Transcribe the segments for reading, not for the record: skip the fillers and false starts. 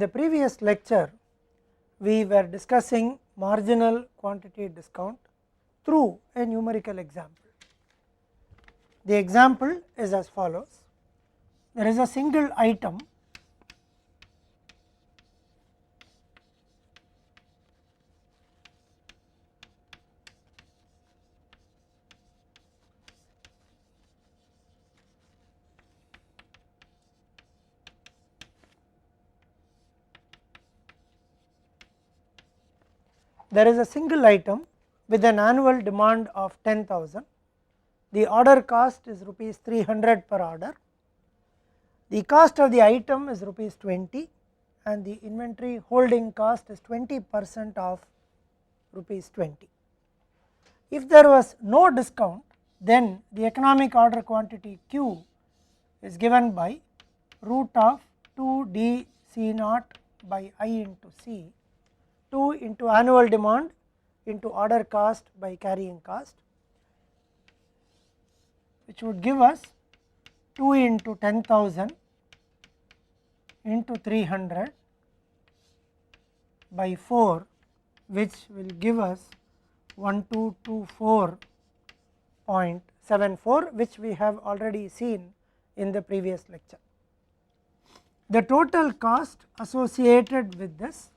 the previous lecture we were discussing marginal quantity discount through a numerical example. The example is as follows: there is a single item with an annual demand of 10,000. The order cost is rupees 300 per order. The cost of the item is rupees 20 and the inventory holding cost is 20% of rupees 20. If there was no discount, then the economic order quantity Q is given by root of 2D C naught by I into C, 2 into annual demand into order cost by carrying cost, which would give us 2 into 10,000 into 300 by 4, which will give us 1224.74, which we have already seen in the previous lecture. The total cost associated with this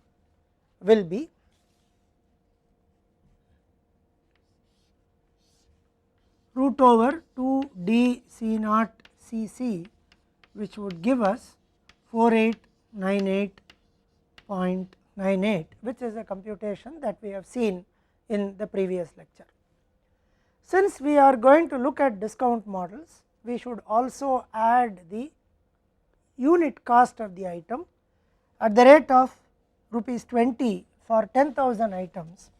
will be root over 2D C naught Cc, which would give us 4898.98, which is a computation that we have seen in the previous lecture. Since we are going to look at discount models, we should also add the unit cost of the item at the rate of rupees 20 for 10,000 items.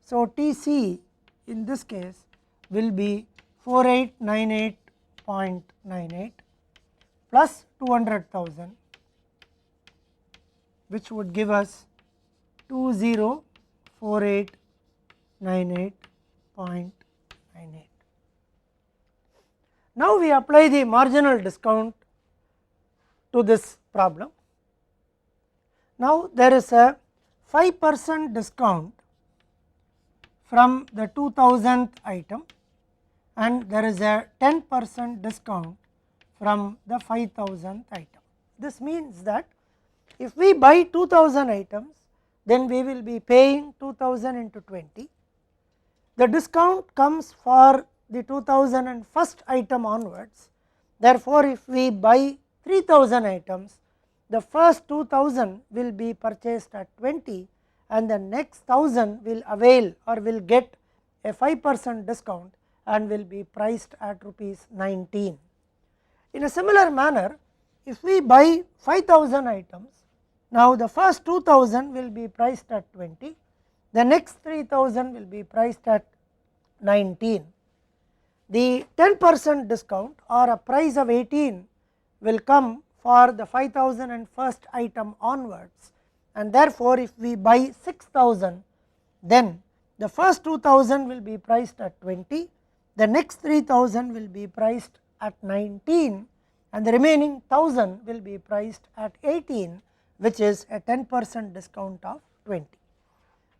So, TC in this case will be 4898.98 plus 200,000, which would give us 204898.98. Now, we apply the marginal discount to this problem. Now, there is a 5% discount from the 2000th item and there is a 10% discount from the 5000th item. This means that if we buy 2000 items, then we will be paying 2000 into 20. The discount comes for the 2001st item onwards. Therefore, if we buy 3000 items, the first 2000 will be purchased at 20 and the next 1000 will avail or will get a 5% discount and will be priced at rupees 19. In a similar manner, if we buy 5000 items, now the first 2000 will be priced at 20, the next 3000 will be priced at 19. The 10% discount or a price of 18 will come for the 5001st item onwards, and therefore, if we buy 6000, then the first 2000 will be priced at 20, the next 3000 will be priced at 19 and the remaining 1000 will be priced at 18, which is a 10% discount of 20.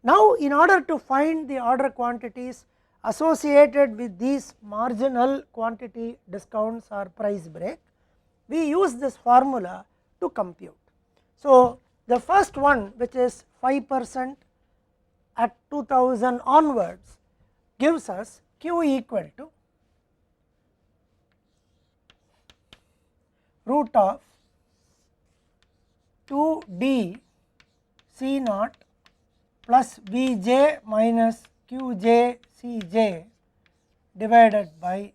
Now, in order to find the order quantities associated with these marginal quantity discounts or price break, we use this formula to compute. So, the first one, which is 5% at 2000 onwards, gives us Q equal to root of 2D C naught plus Vj minus Qj Cj divided by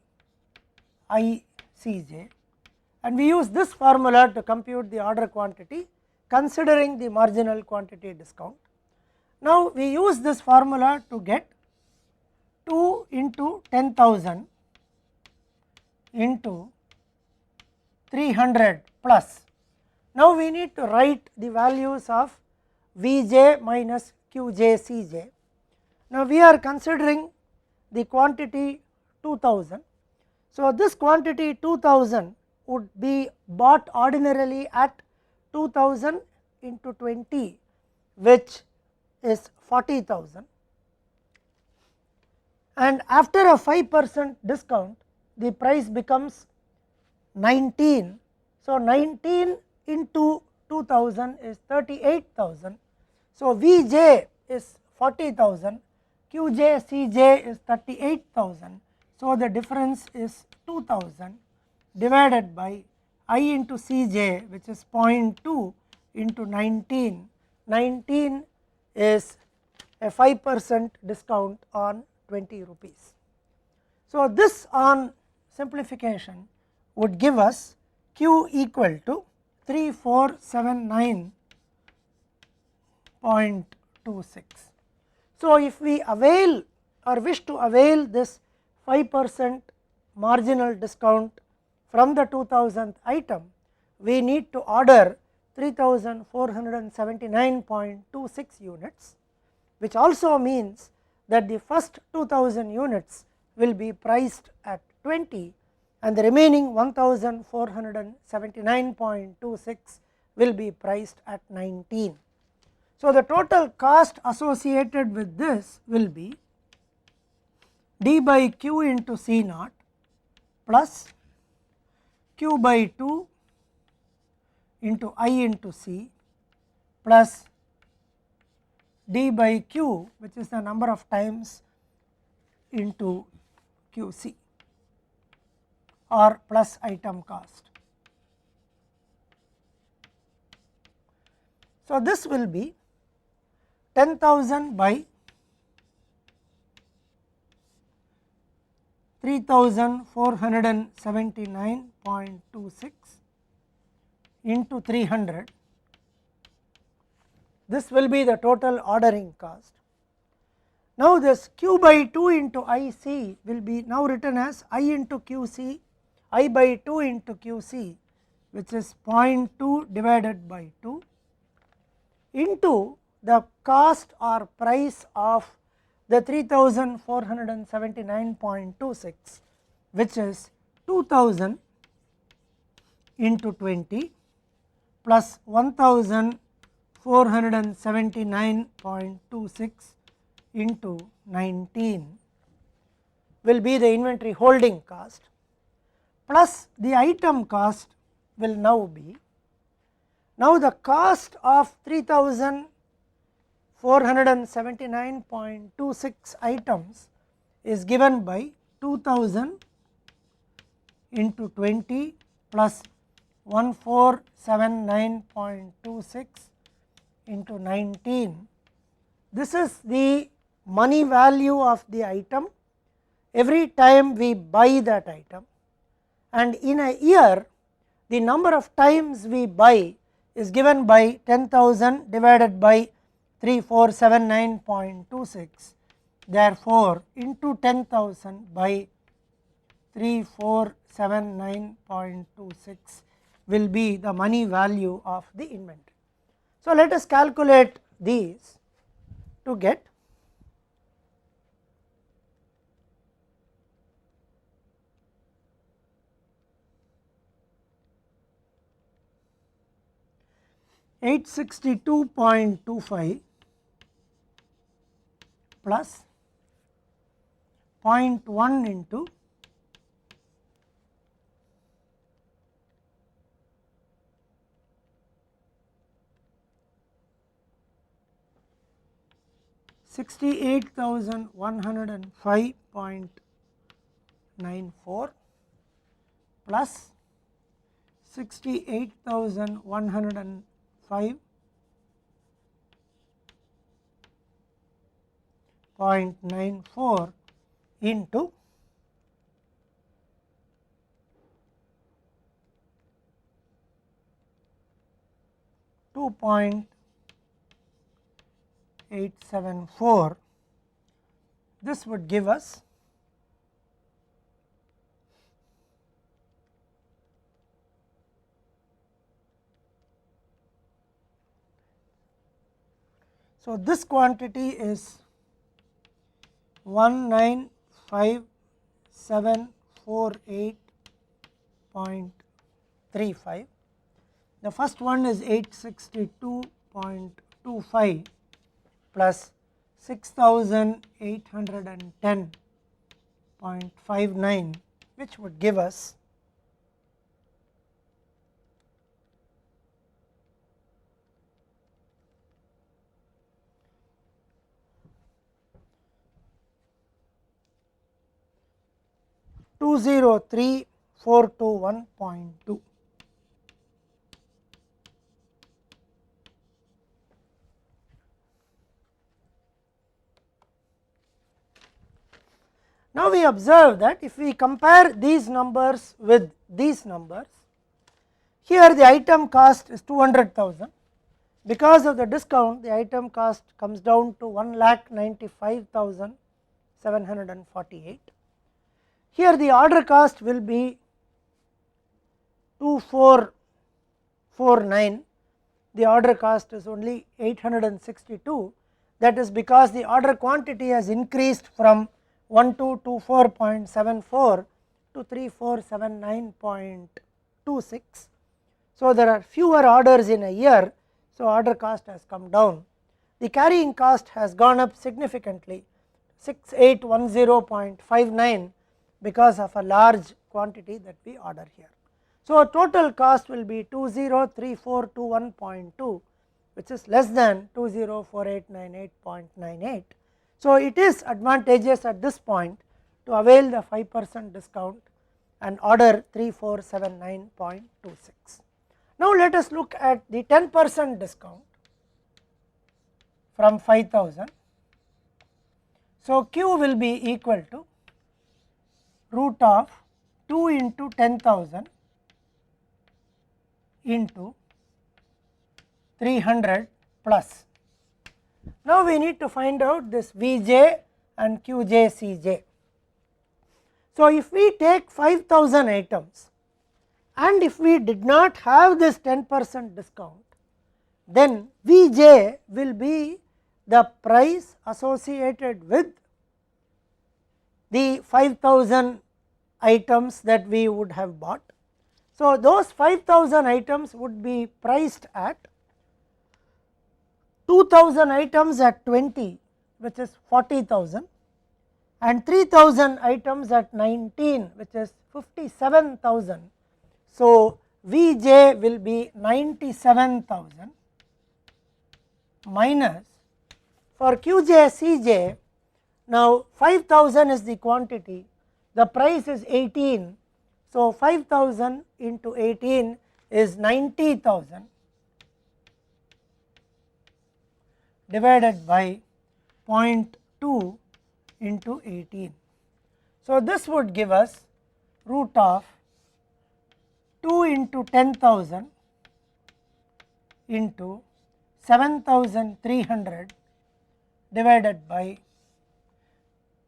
I Cj, and we use this formula to compute the order quantity considering the marginal quantity discount. Now, we use this formula to get 2 into 10,000 into 300 plus. Now, we need to write the values of Vj minus Qj Cj. Now, we are considering the quantity 2000. So, this quantity 2000 would be bought ordinarily at 2000 into 20, which is 40,000, and after a 5% discount the price becomes 19. So, 19 into 2000 is 38,000. So, Vj is 40,000, Qj Cj is 38,000. So, the difference is 2000 divided by I into Cj, which is 0.2 into 19. 19 is a 5% discount on 20 rupees. So, this on simplification would give us Q equal to 3479.26. So, if we avail or wish to avail this 5% marginal discount from the 2000th item, we need to order 3479.26 units, which also means that the first 2000 units will be priced at 20 and the remaining 1479.26 will be priced at 19. So, the total cost associated with this will be d by q into C naught plus q by 2 into I into C plus d by q, which is the number of times into QC, or plus item cost. So, this will be 10,000 by 3479.26 into 300. This will be the total ordering cost. Now, this q by 2 into IC will be now written as I into QC, I by 2 into QC, which is 0.2 divided by 2 into the cost or price of the 3479.26, which is 2000 into 20 plus 1479.26 into 19 will be the inventory holding cost, plus the item cost will now be, now the cost of 3479.26 items is given by 2000 into 20 plus 1479.26 into 19. This is the money value of the item every time we buy that item, and in a year the number of times we buy is given by 10,000 divided by 3479.26. Therefore, into 10,000 by 3479.26 will be the money value of the inventory. So, let us calculate these to get $862.25 plus 0.1 into 68,105.94 plus 68,105.94 into 2.874. This would give us so this quantity is 195,748.35. The first one is 862.25 plus 6810.59, which would give us 203,421.2. Now we observe that if we compare these numbers with these numbers, here the item cost is 200,000. Because of the discount, the item cost comes down to 1,95,748. Here the order cost will be 2449. The order cost is only 862. That is because the order quantity has increased from 1224.74 to 3479.26. So there are fewer orders in a year, so order cost has come down. The carrying cost has gone up significantly, 6810.59, because of a large quantity that we order here. So total cost will be 203421.2, which is less than 204898.98. So it is advantageous at this point to avail the 5% discount and order 3479.26. Now let us look at the 10% discount from 5,000. So Q will be equal to root of 2 into 10,000 into 300 plus. Now we need to find out this Vj and Qj Cj. So if we take 5,000 items and if we did not have this 10% discount, then Vj will be the price associated with the 5,000 items that we would have bought. So those 5,000 items would be priced at 2,000 items at 20, which is 40,000, and 3,000 items at 19, which is 57,000. So Vj will be 97,000 minus for Qj Cj. Now 5,000 is the quantity, the price is 18, so 5,000 into 18 is 90,000 divided by 0.2 into 18. So this would give us root of 2 into 10,000 into 7,300 divided by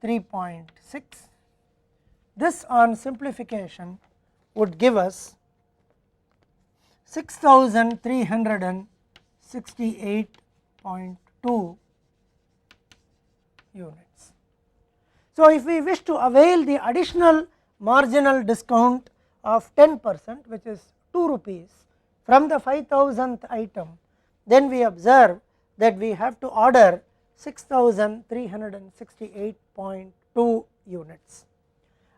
3.6. This on simplification would give us 6,368.2 units. So if we wish to avail the additional marginal discount of 10%, which is 2 rupees from the 5,000th item, then we observe that we have to order 6,368.2 units.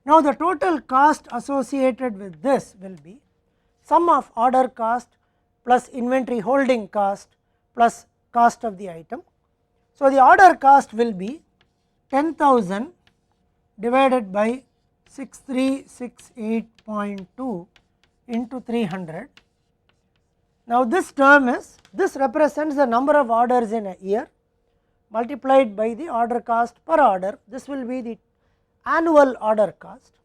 Now the total cost associated with this will be sum of order cost plus inventory holding cost plus cost of the item. So the order cost will be 10,000 divided by 6368.2 into 300. Now this term is, this represents the number of orders in a year multiplied by the order cost per order. This will be the annual order cost.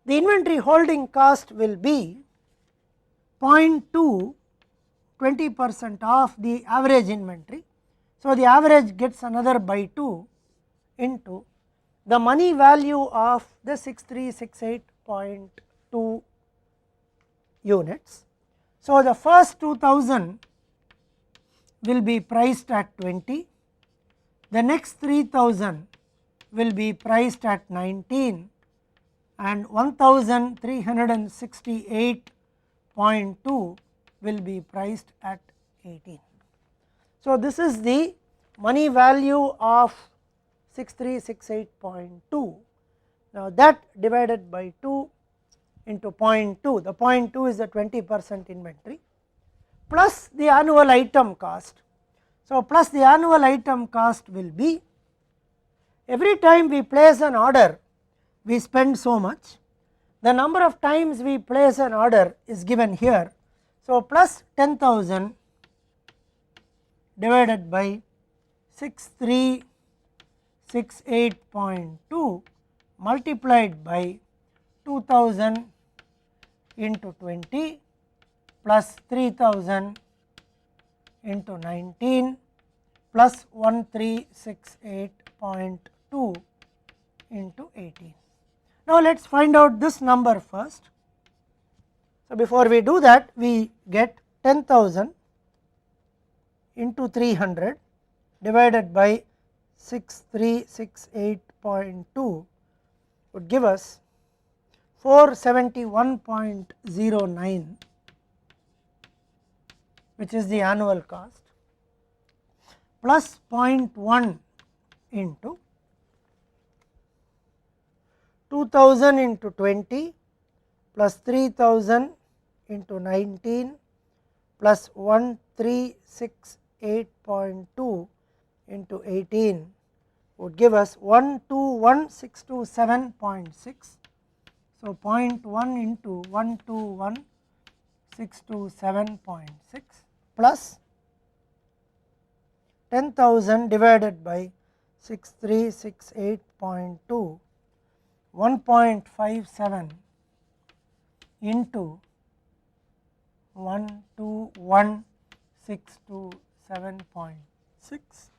The inventory holding cost will be 0.2, 20% of the average inventory. So the average gets another by 2 into the money value of the 6368.2 units. So the first 2,000 will be priced at 20, the next 3,000 will be priced at 19, and 1,368.2 will be priced at 18. So, this is the money value of 6368.2. Now, that divided by 2 into 0.2, the 0.2 is the 20% inventory plus the annual item cost. So, plus the annual item cost will be, every time we place an order we spend so much, the number of times we place an order is given here. So, plus 10,000 divided by 6368.2 multiplied by 2000 into 20 plus 3000 into 19 plus 1368.2 into 18. Now, let us find out this number first. So, before we do that, we get 10,000 into 300 divided by 6368.2 would give us 471.09, which is the annual cost, plus 0.1 into 2000 into 20 plus 3000 into 19 plus 1368.2 into 18 would give us 121627.6. So, 0.1 into 121627.6 plus 10,000 divided by 6368.2, 1.57 into 121627.6.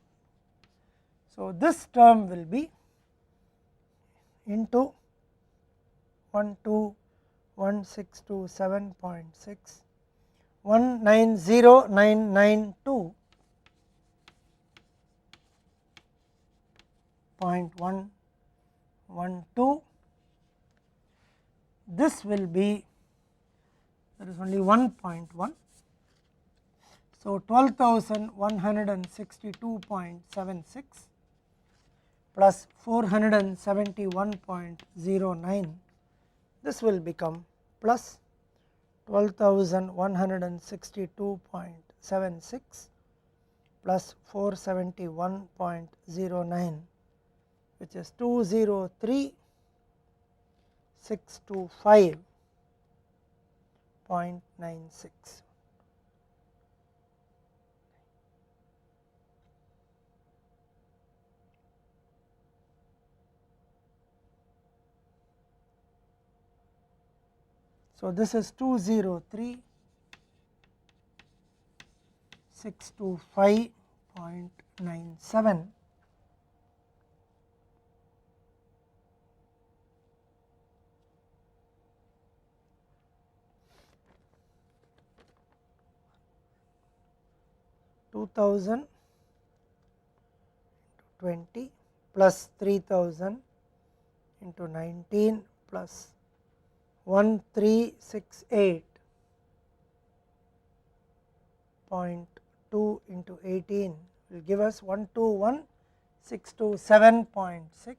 So, this term will be into 121627.6, 190992.112. This will be, there is only 1.1. So, 12,162.76 plus 471.09, this will become plus 12,162.76 plus 471.09, which is 203,625.96. So, this is 203,625.97. $2,000 20 plus 3,000 into 19 plus 1368.2 into 18 will give us 121,627.6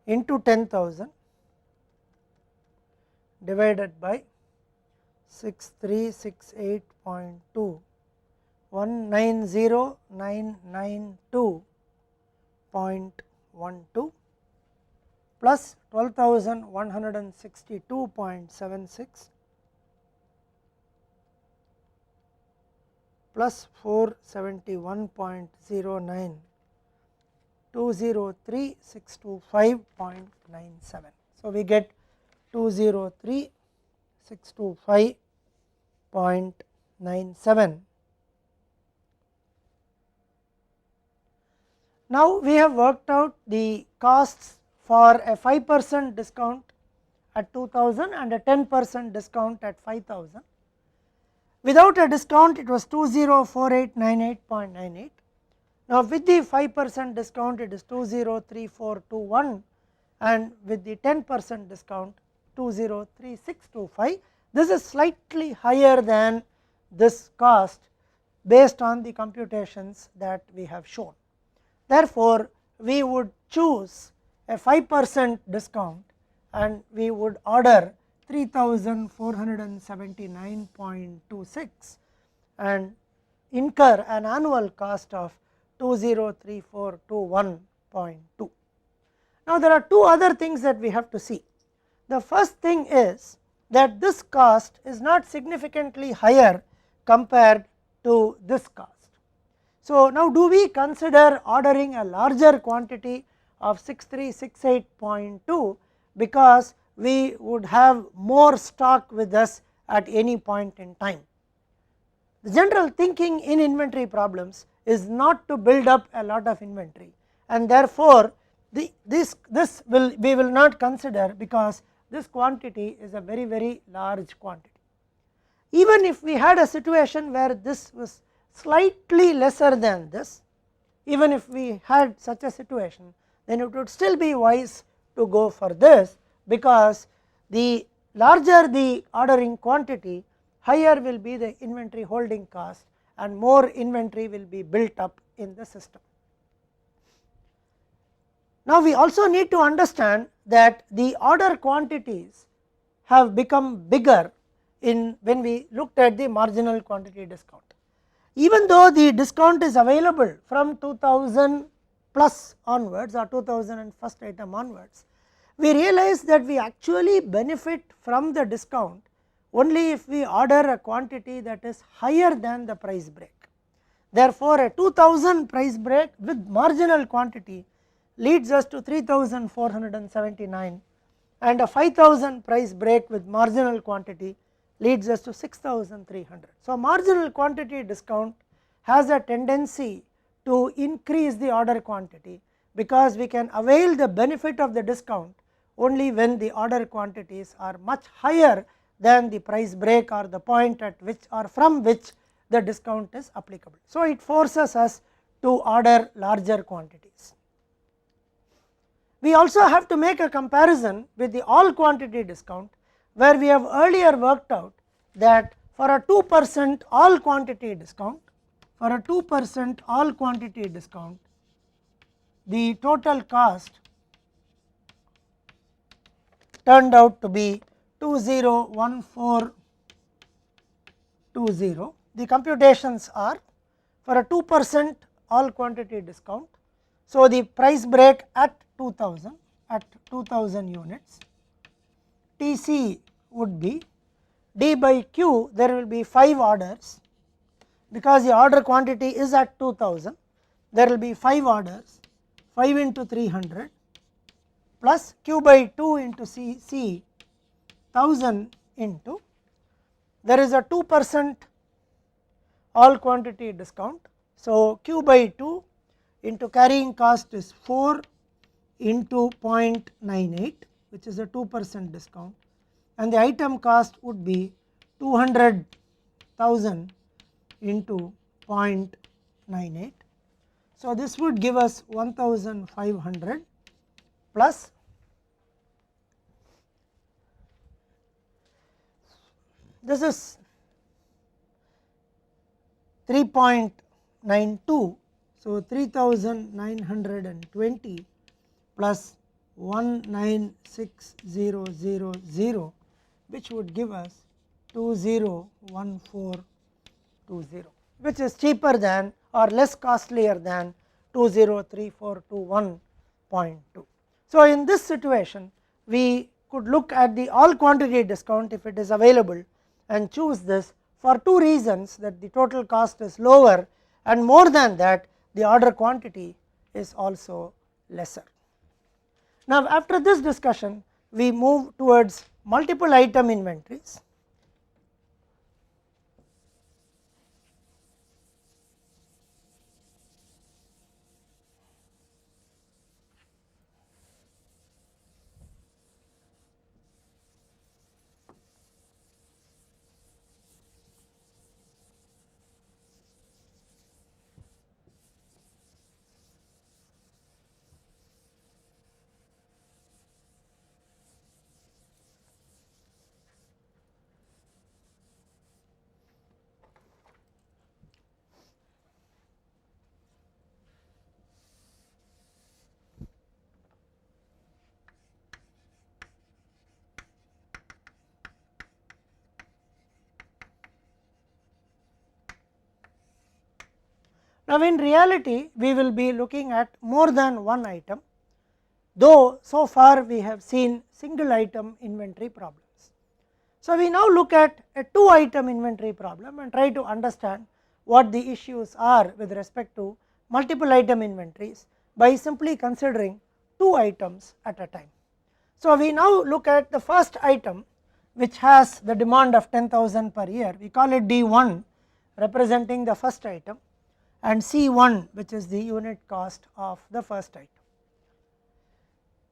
into 10,000 divided by 6368.2, 190992.12 plus 12,162.76 plus 471.09, 203,625.97. So, we get 203,625.97. Now, we have worked out the costs for a 5% discount at 2000 and a 10% discount at 5000. Without a discount it was 204898.98. Now, with the 5% discount it is 203421, and with the 10% discount 203625. This is slightly higher than this cost based on the computations that we have shown. Therefore, we would choose a 5% discount and we would order 3479.26 and incur an annual cost of 203421.2. Now, there are two other things that we have to see. The first thing is that this cost is not significantly higher compared to this cost. So, now do we consider ordering a larger quantity of 6368.2 because we would have more stock with us at any point in time. The general thinking in inventory problems is not to build up a lot of inventory, and therefore, we will not consider because this quantity is a very large quantity. Even if we had a situation where this was slightly lesser than this, even if we had such a situation, then it would still be wise to go for this, because the larger the ordering quantity, higher will be the inventory holding cost and more inventory will be built up in the system. Now, we also need to understand that the order quantities have become bigger when we looked at the marginal quantity discount. Even though the discount is available from 2000 plus onwards or 2000 and first item onwards, we realize that we actually benefit from the discount only if we order a quantity that is higher than the price break. Therefore, a 2000 price break with marginal quantity leads us to 3479, and a 5000 price break with marginal quantity leads us to 6300. So, marginal quantity discount has a tendency to increase the order quantity, because we can avail the benefit of the discount only when the order quantities are much higher than the price break or the point at which or from which the discount is applicable. So, it forces us to order larger quantities. We also have to make a comparison with the all quantity discount, where we have earlier worked out that for a 2% all quantity discount, the total cost turned out to be 201420. The computations are for a 2% all quantity discount. So, the price break at 2000 units, TC would be D by Q. There will be 5 orders, because the order quantity is at 2000, there will be 5 orders, 5 into 300 plus Q by 2 into C 1000 into, there is a 2% all quantity discount. So, Q by 2 into carrying cost is 4 into 0.98, which is a 2% discount, and the item cost would be 200,000 into 0.98. So, this would give us 1500 plus this is 3.92. So, 3920 plus 196,000, which would give us 201420, which is cheaper than or less costlier than 203421.2. So, in this situation, we could look at the all quantity discount if it is available and choose this for two reasons: that the total cost is lower, and more than that, the order quantity is also lesser. Now, after this discussion, we move towards multiple item inventories. Now in reality we will be looking at more than one item, though so far we have seen single item inventory problems. So we now look at a 2 item inventory problem and try to understand what the issues are with respect to multiple item inventories by simply considering 2 items at a time. So we now look at the first item, which has the demand of 10,000 per year. We call it D1, representing the first item, and C1, which is the unit cost of the first item.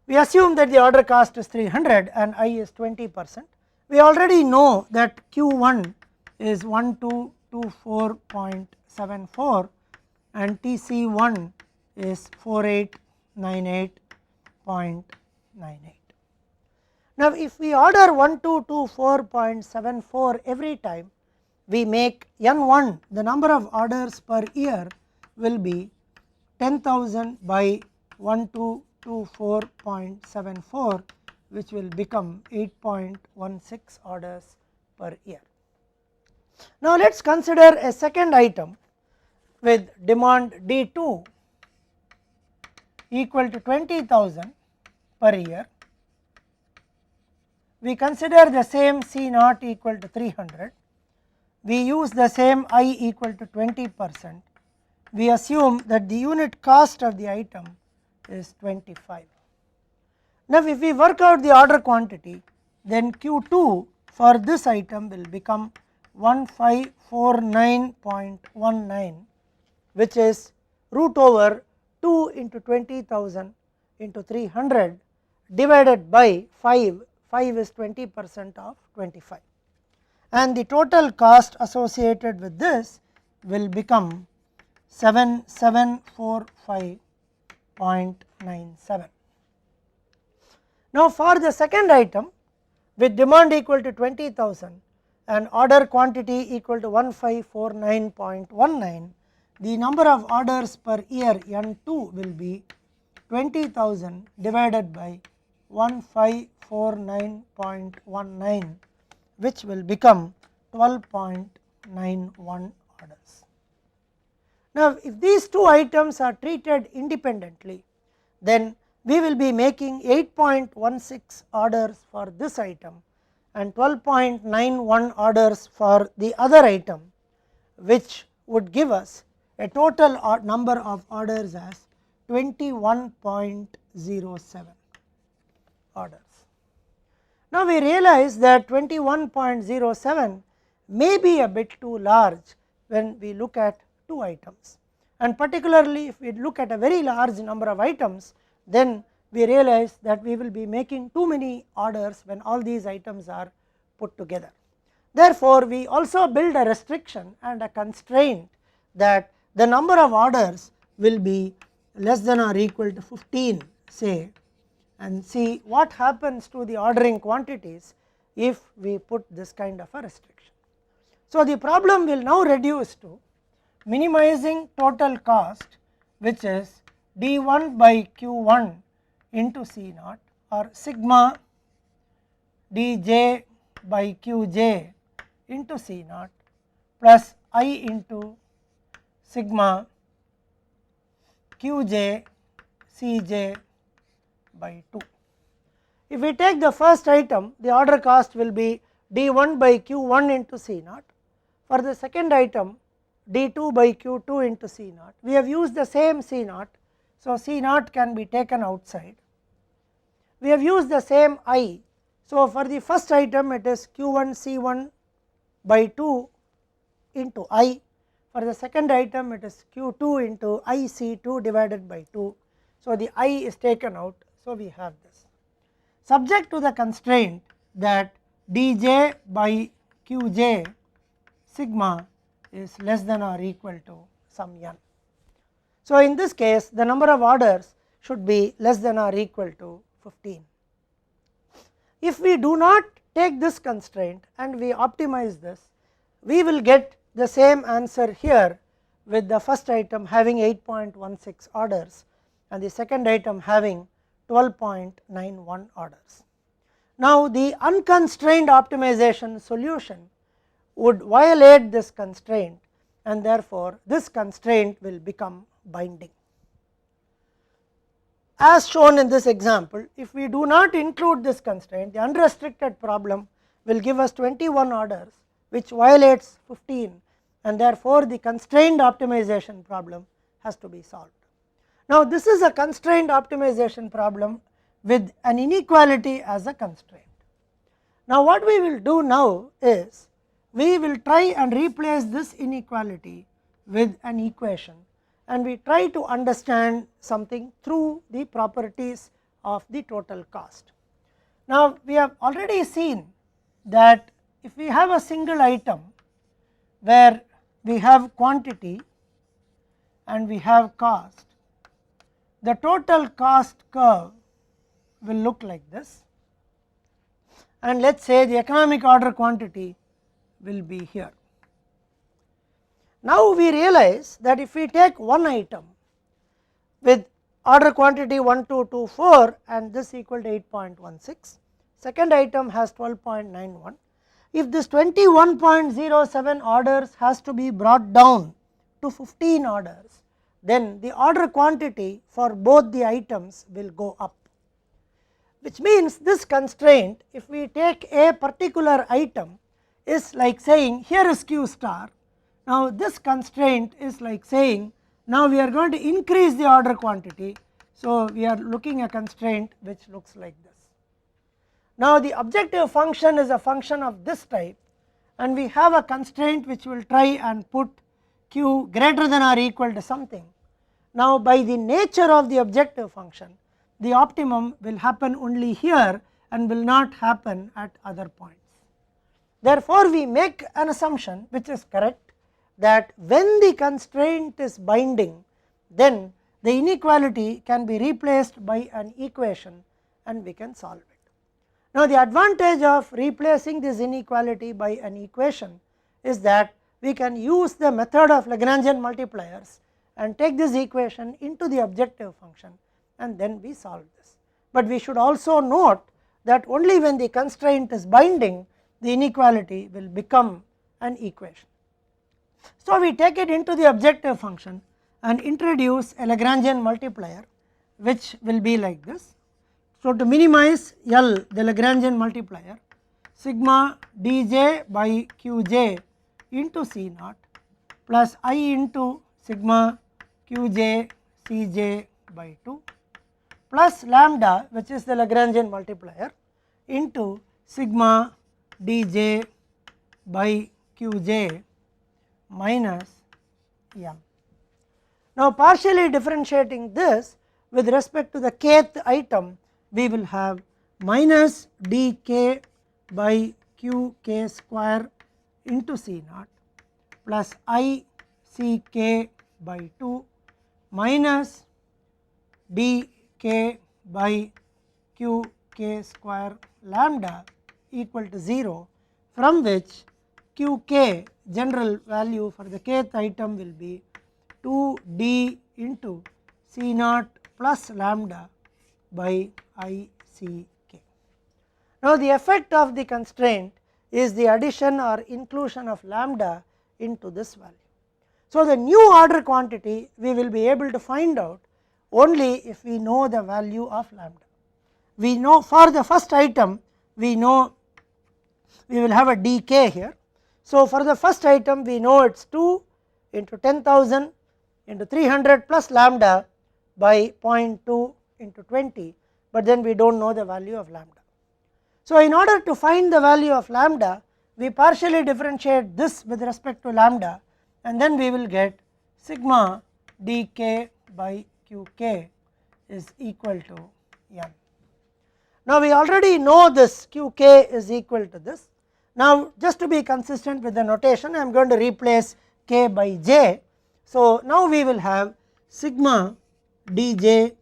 We assume that the order cost is 300 and I is 20%. We already know that Q1 is 1224.74 and TC1 is 4898.98. Now if we order 1224.74 every time, we make N1, the number of orders per year will be 10,000 by 1224.74, which will become 8.16 orders per year. Now let us consider a second item with demand D2 equal to 20,000 per year. We consider the same C0 equal to 300. We use the same I equal to 20%. We assume that the unit cost of the item is 25. Now if we work out the order quantity, then Q2 for this item will become 1549.19, which is root over 2 into 20,000 into 300 divided by 5. 5 is 20% of 25, and the total cost associated with this will become 7745.97. Now for the second item with demand equal to 20,000 and order quantity equal to 1549.19, the number of orders per year N2 will be 20,000 divided by 1549.19, which will become 12.91 orders. Now if these two items are treated independently, then we will be making 8.16 orders for this item and 12.91 orders for the other item, which would give us a total number of orders as 21.07 orders. Now we realize that 21.07 may be a bit too large when we look at 2 items, and particularly if we look at a very large number of items, then we realize that we will be making too many orders when all these items are put together. Therefore we also build a restriction and a constraint that the number of orders will be less than or equal to 15, say, and see what happens to the ordering quantities if we put this kind of a restriction. So the problem will now reduce to minimizing total cost, which is D1 by Q1 into C0, or sigma Dj by Qj into C0 plus I into sigma Qj Cj by 2. If we take the first item, the order cost will be D1 by Q1 into C0. For the second item, D2 by Q2 into C0. We have used the same C0, so C0 can be taken outside. We have used the same I, so for the first item it is Q1 C1 by 2 into I. For the second item it is Q2 into I C2 divided by 2. So the I is taken out, so we have this. Subject to the constraint that Dj by Qj sigma is less than or equal to some n. So in this case the number of orders should be less than or equal to 15. If we do not take this constraint and we optimize this, we will get the same answer here with the first item having 8.16 orders and the second item having 12.91 orders. Now the unconstrained optimization solution would violate this constraint and therefore this constraint will become binding. As shown in this example, if we do not include this constraint, the unrestricted problem will give us 21 orders, which violates 15, and therefore the constrained optimization problem has to be solved. Now this is a constrained optimization problem with an inequality as a constraint. Now what we will do now is we will try and replace this inequality with an equation, and we try to understand something through the properties of the total cost. Now we have already seen that if we have a single item where we have quantity and we have cost, the total cost curve will look like this, and let us say the economic order quantity will be here. Now we realize that if we take one item with order quantity 1, 2, 2, 4 and this equal to 8.16, second item has 12.91. If this 21.07 orders has to be brought down to 15 orders, then the order quantity for both the items will go up, which means this constraint, if we take a particular item, is like saying here is Q star. Now this constraint is like saying now we are going to increase the order quantity, so we are looking at a constraint which looks like this. Now the objective function is a function of this type, and we have a constraint which will try and put Q greater than or equal to something. Now by the nature of the objective function, the optimum will happen only here and will not happen at other points. Therefore we make an assumption which is correct, that when the constraint is binding, then the inequality can be replaced by an equation and we can solve it. Now the advantage of replacing this inequality by an equation is that we can use the method of Lagrangian multipliers and take this equation into the objective function, and then we solve this. But we should also note that only when the constraint is binding, the inequality will become an equation. So we take it into the objective function and introduce a Lagrangian multiplier which will be like this. So to minimize L, the Lagrangian multiplier, sigma dj by qj into C naught plus I into sigma qj cj by 2 plus lambda, which is the Lagrangian multiplier, into sigma dj by qj minus m. Now partially differentiating this with respect to the kth item, we will have minus dk by qk square into C naught plus I ck by 2 minus dk by qk square lambda equal to 0, from which qk general value for the kth item will be 2d into C naught plus lambda by I c k. Now the effect of the constraint is the addition or inclusion of lambda into this value. So the new order quantity we will be able to find out only if we know the value of lambda. We know for the first item, we know we will have a dk here. So for the first item we know it is 2 into 10,000 into 300 plus lambda by 0.2 into 20, but then we do not know the value of lambda. So in order to find the value of lambda, we partially differentiate this with respect to lambda, and then we will get sigma dk by qk is equal to m. Now we already know this qk is equal to this. Now just to be consistent with the notation, I am going to replace k by j. So now we will have sigma dj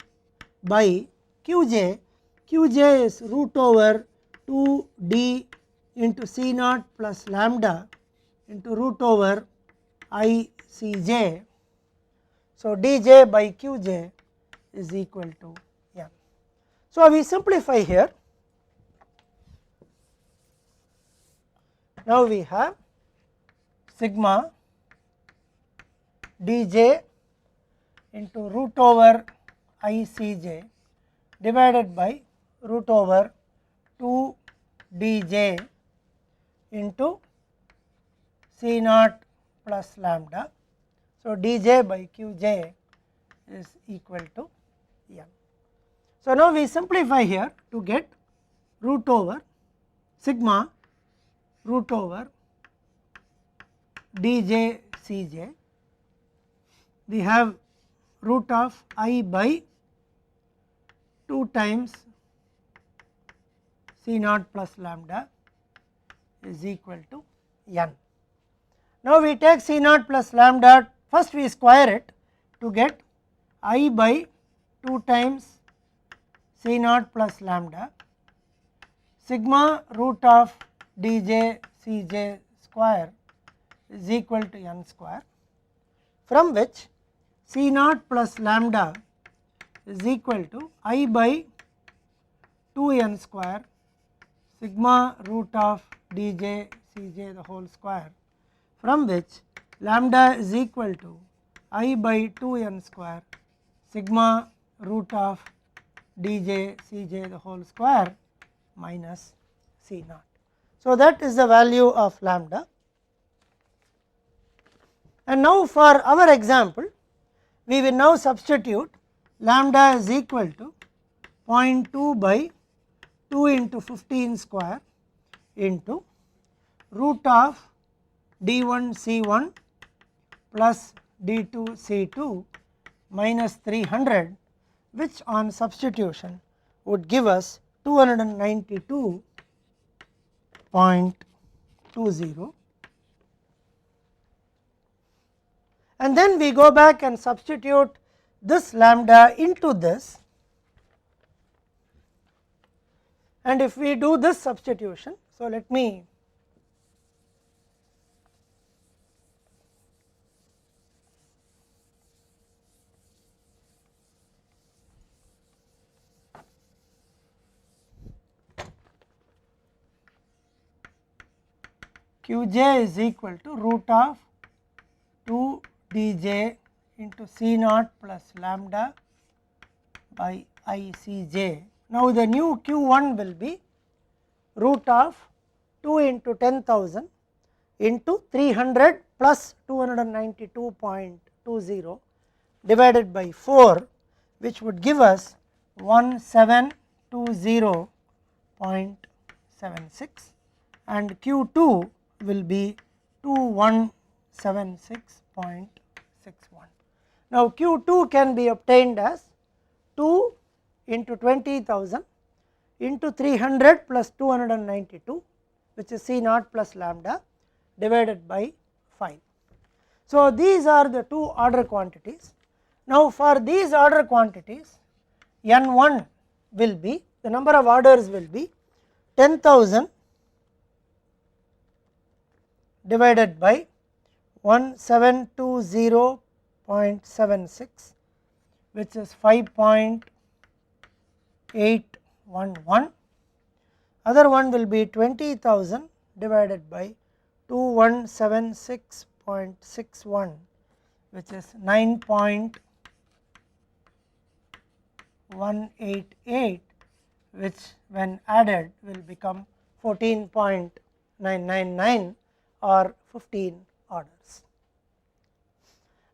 by qj. Qj is root over 2d into C naught plus lambda into root over I cj. So dj by qj is equal to m. So we simplify here. Now we have sigma dj into root over ICj divided by root over 2 dj into C naught plus lambda. So, dj by qj is equal to n. So, now we simplify here to get root over sigma root over dj cj. We have root of I by 2 times C naught plus lambda is equal to n. Now, we take C naught plus lambda, first we square it to get I by 2 times C naught plus lambda sigma root of dj cj square is equal to n square, from which C naught plus lambda is equal to I by 2n square sigma root of dj cj the whole square, from which lambda is equal to I by 2n square sigma root of dj cj the whole square minus C naught. So, that is the value of lambda. And now for our example, we will now substitute lambda is equal to 0.2 by 2 into 15 square into root of d1 c1 plus d2 c2 minus 300, which on substitution would give us 292.20, and then we go back and substitute this lambda into this, and if we do this substitution, so let me qj is equal to root of 2 dj into C naught plus lambda by ICj. Now, the new q1 will be root of 2 into 10,000 into 300 plus 292.20 divided by 4, which would give us 1720.76, and q2 will be 2176.61. Now, q2 can be obtained as 2 into 20,000 into 300 plus 292, which is C naught plus lambda divided by 5. So, these are the two order quantities. Now, for these order quantities, n1 will be, the number of orders will be 10,000 divided by 1720.76, which is 5.811. Other one will be 20,000 divided by 2176.61, which is 9.188, which when added will become 14.999 or 15 orders.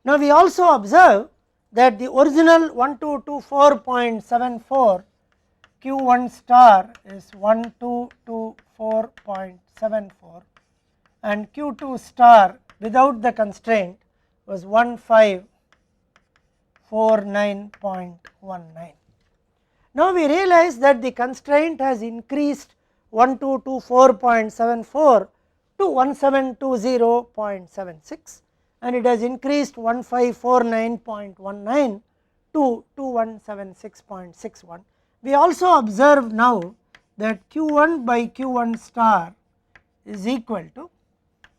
Now, we also observe that the original 1224.74 q1 star is 1224.74 and q2 star without the constraint was 1549.19. Now, we realize that the constraint has increased 1224.74 to 1720.76 and it has increased 1549.19 to 2176.61. We also observe now that q1 by q1 star is equal to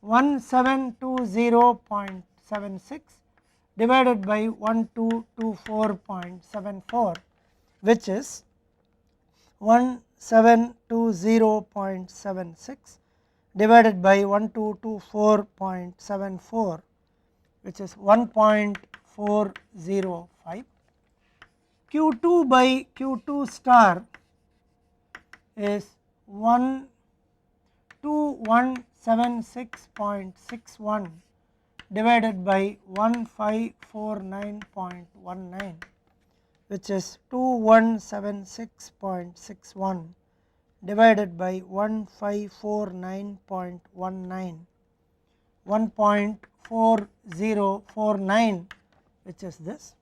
1720.76 divided by 1224.74, which is 1720.76 divided by 1224.74, which is 1.405, Q2 by Q2 star is 2176.61 divided by 1549.19, which is 2176.61 divided by 1549.19, 1.4049, which is this.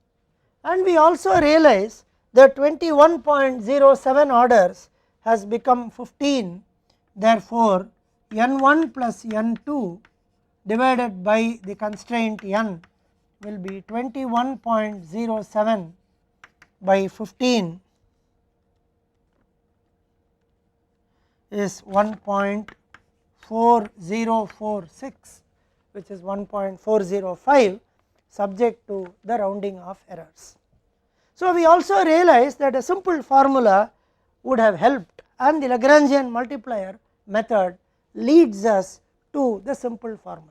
And we also realize that 21.07 orders has become 15, therefore n1 plus n2 divided by the constraint n will be 21.07 by 15 is 1.4046, which is 1.405, subject to the rounding of errors. So we also realize that a simple formula would have helped, and the Lagrangian multiplier method leads us to the simple formula.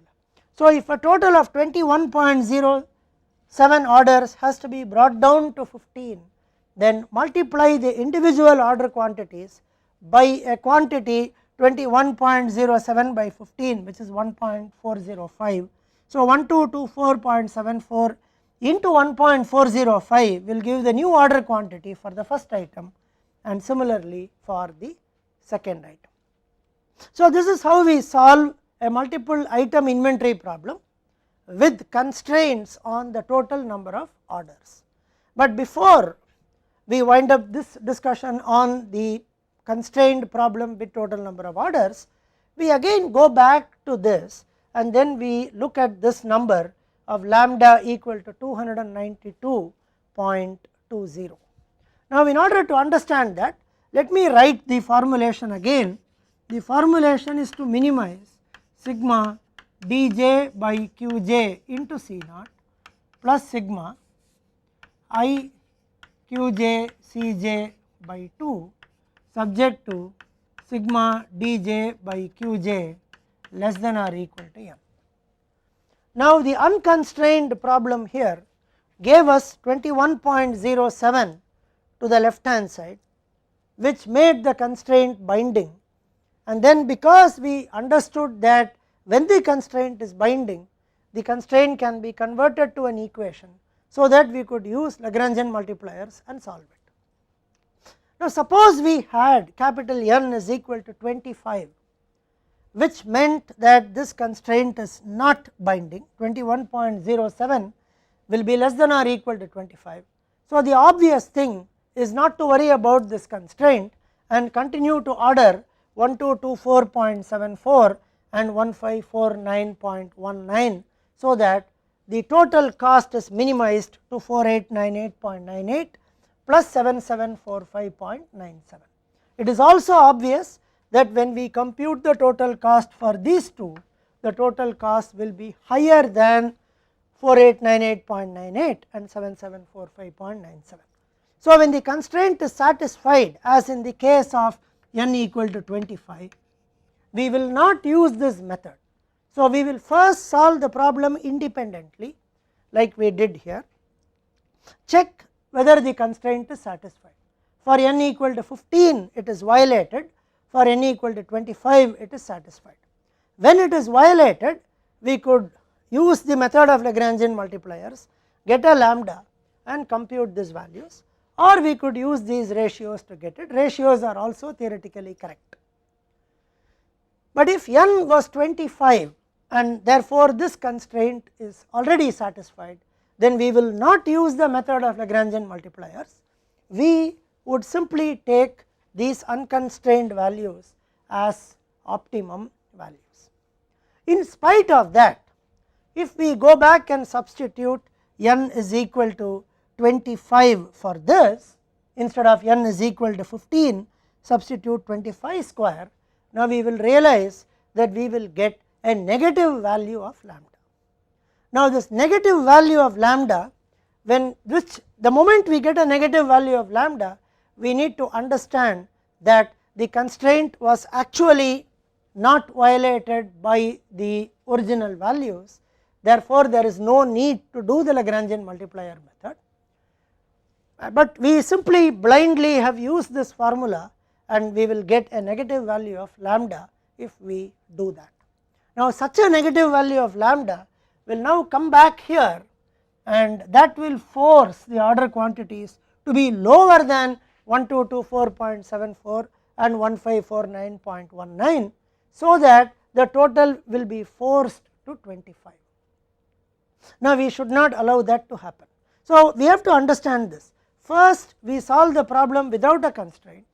So if a total of 21.07 orders has to be brought down to 15, then multiply the individual order quantities by a quantity 21.07 by 15, which is 1.405. So 1224.74 into 1.405 will give the new order quantity for the first item, and similarly for the second item. So this is how we solve a multiple item inventory problem with constraints on the total number of orders. But before we wind up this discussion on the constrained problem with total number of orders, we again go back to this and then we look at this number of lambda equal to 292.20. Now in order to understand that, let me write the formulation again. The formulation is to minimize sigma dj by qj into C naught plus sigma I qj cj by 2 subject to sigma dj by qj less than or equal to m. Now the unconstrained problem here gave us 21.07 to the left hand side, which made the constraint binding, and then because we understood that when the constraint is binding, the constraint can be converted to an equation, so that we could use Lagrangian multipliers and solve it. Now suppose we had capital N is equal to 25, which meant that this constraint is not binding. 21.07 will be less than or equal to 25. So the obvious thing is not to worry about this constraint and continue to order 1224.74 and 1549.19, so that the total cost is minimized to 4898.98 plus 7745.97. It is also obvious that when we compute the total cost for these two, the total cost will be higher than 4898.98 and 7745.97. So when the constraint is satisfied, as in the case of n equal to 25, we will not use this method. So we will first solve the problem independently, like we did here, check whether the constraint is satisfied. For n equal to 15 it is violated, for n equal to 25 it is satisfied. When it is violated, we could use the method of Lagrangian multipliers, get a lambda and compute these values, or we could use these ratios to get it. Ratios are also theoretically correct. But if n was 25 and therefore this constraint is already satisfied, then we will not use the method of Lagrangian multipliers. We would simply take these unconstrained values as optimum values. In spite of that, if we go back and substitute n is equal to 25 for this, instead of n is equal to 15, substitute 25 square, now we will realize that we will get a negative value of lambda. Now this negative value of lambda, when the moment we get a negative value of lambda, we need to understand that the constraint was actually not violated by the original values. therefore, there is no need to do the Lagrangian multiplier method, but we simply blindly have used this formula and we will get a negative value of lambda if we do that. Now, such a negative value of lambda will now come back here and that will force the order quantities to be lower than 1224.74 and 1549.19, so that the total will be forced to 25. Now, we should not allow that to happen. So, we have to understand this. First, we solve the problem without a constraint,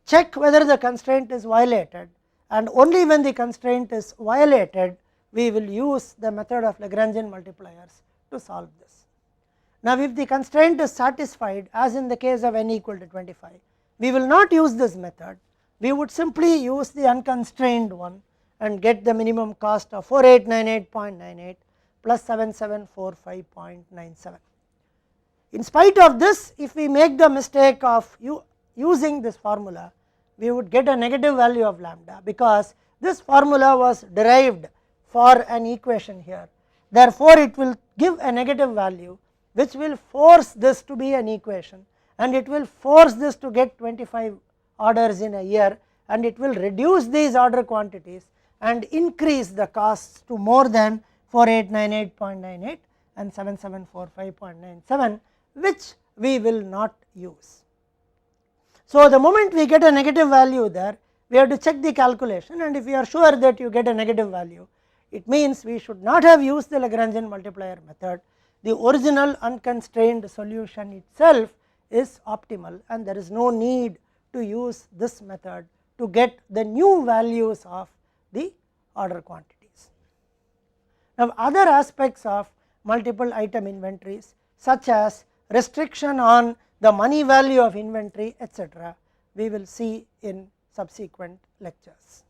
check whether the constraint is violated, and only when the constraint is violated we will use the method of Lagrangian multipliers to solve this. Now, if the constraint is satisfied, as in the case of n equal to 25, we will not use this method, we would simply use the unconstrained one and get the minimum cost of 4898.98 plus 7745.97. In spite of this, if we make the mistake of using this formula, we would get a negative value of lambda, because this formula was derived for an equation here. Therefore, it will give a negative value which will force this to be an equation, and it will force this to get 25 orders in a year, and it will reduce these order quantities and increase the costs to more than 4898.98 and 7745.97, which we will not use. So, the moment we get a negative value there, we have to check the calculation, and if you are sure that you get a negative value, it means we should not have used the Lagrangian multiplier method. The original unconstrained solution itself is optimal, and there is no need to use this method to get the new values of the order quantities. Now, other aspects of multiple item inventories, such as restriction on the money value of inventory, etc., we will see in subsequent lectures.